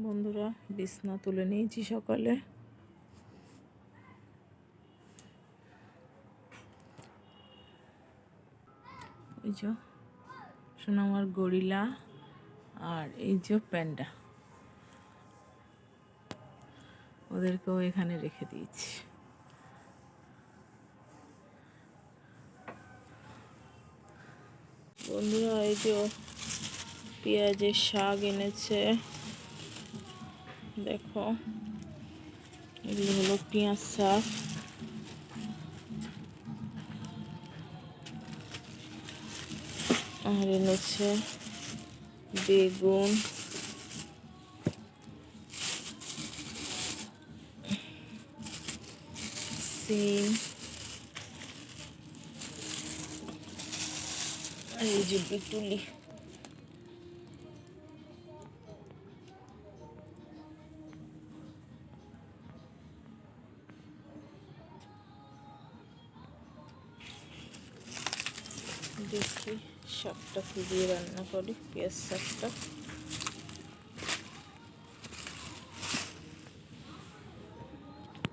বন্ধুরা বিছনা তুলে নিয়েছি সকালে। এই যে সোনামার গরিলা আর এই যে প্যান্ডা, ওদেরকেও এখানে রেখে দিয়েছি। বন্ধুরা এই যে পেঁয়াজের শাক এনেছে, দেখো এগুলো হলো পেঁয়াজ শাক। আর এনেছে বেগুন, সিম, আর এই যে বিটুলি। দেখি শাকটা কি দিয়ে রান্না করি, পেঁয়াজ শাকটা।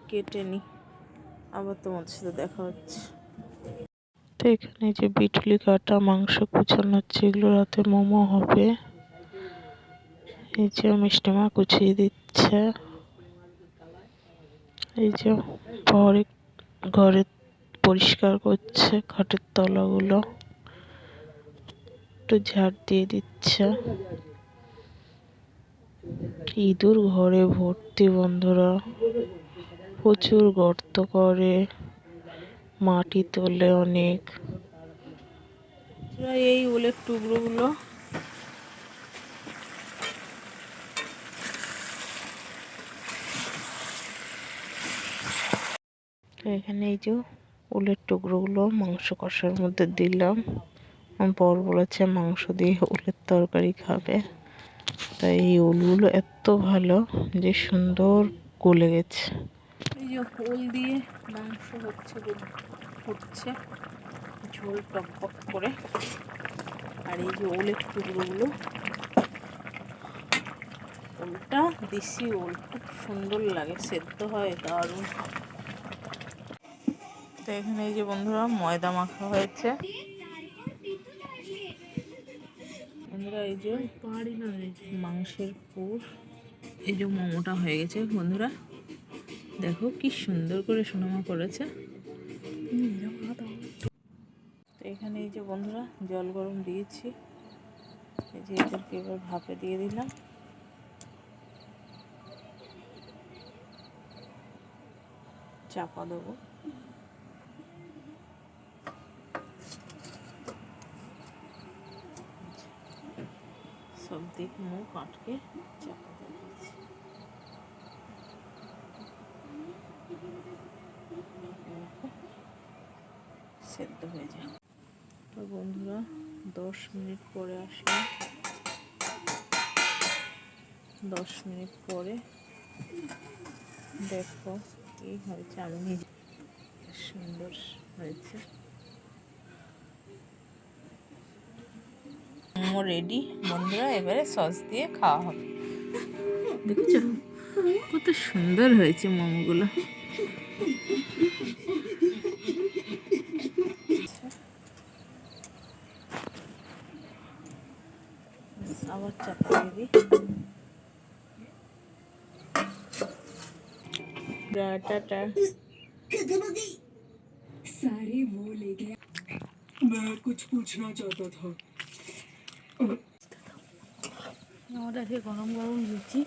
কেটে নি, আবার তোমাদের সাথে দেখা হচ্ছে। তো এখানে যে বিটুলি কাটা, মাংস কুচানো হচ্ছে, এগুলো রাতে মোমো হবে। এই যে মিষ্টিমা কুচিয়ে দিচ্ছে। এই যে পরে ঘরে পরিষ্কার করছে খাটের তলাগুলো, একটু ঝাড় দিয়ে দিচ্ছে। ইঁদুর ঘরে ভর্তি বন্ধুরা, প্রচুর গর্ত করে, মাটি তোলে অনেক। এই উলের টুকরোগুলো এখানে, এই যে উলের টুকরোগুলো মাংস কষার মধ্যে দিলাম। আমার বর বলেছে মাংস দিয়ে উলের তরকারি খাবে, তাই এই উলগুলো এত ভালো যে সুন্দর গলে গেছে। এই যে উল দিয়ে মাংস হচ্ছে, ফুটছে, ঝোল টকবক করে। আর এই যে উলের টুকরোগুলো, উলটা দেশি উল, খুব সুন্দর লাগে, সেদ্ধ হয় দারুণ। তো এখানে এই যে বন্ধুরা ময়দা মাখা হয়েছে। বন্ধুরা এই যে মাংসের পুর, এই যে মোমোটা হয়ে গেছে বন্ধুরা, দেখো কি সুন্দর করে সোনামা করেছে। তো এখানে এই যে বন্ধুরা জল গরম দিয়েছি, এই যে এদেরকে এবার ভাপে দিয়ে দিলাম। চাপা দেবো। সব দিক মুখ আটকে চাপা দিয়েছি। সেদ্ধ হয়ে যায়। তো বন্ধুরা 10 মিনিট পরে আসলাম। 10 মিনিট পরে দেখো কি হয়েছে, আমি নিজে সুন্দর হয়েছে। মোমো রেডি বন্ধুরা, এবারে সস দিয়ে খাওয়া হবে। দেখছো কত সুন্দর হয়েছে মোমোগুলো। আবার চাপা দিয়ে দিই। টাটা। सारे वो ले गया। मैं कुछ पूछना चाहता था। আমাদের গরম গরম লুচি।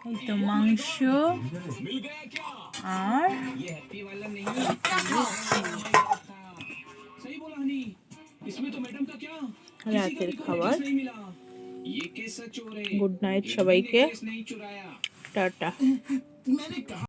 এই তো মাংস আর রাতের খাবার। গুড নাইট সবাইকে, টাটা।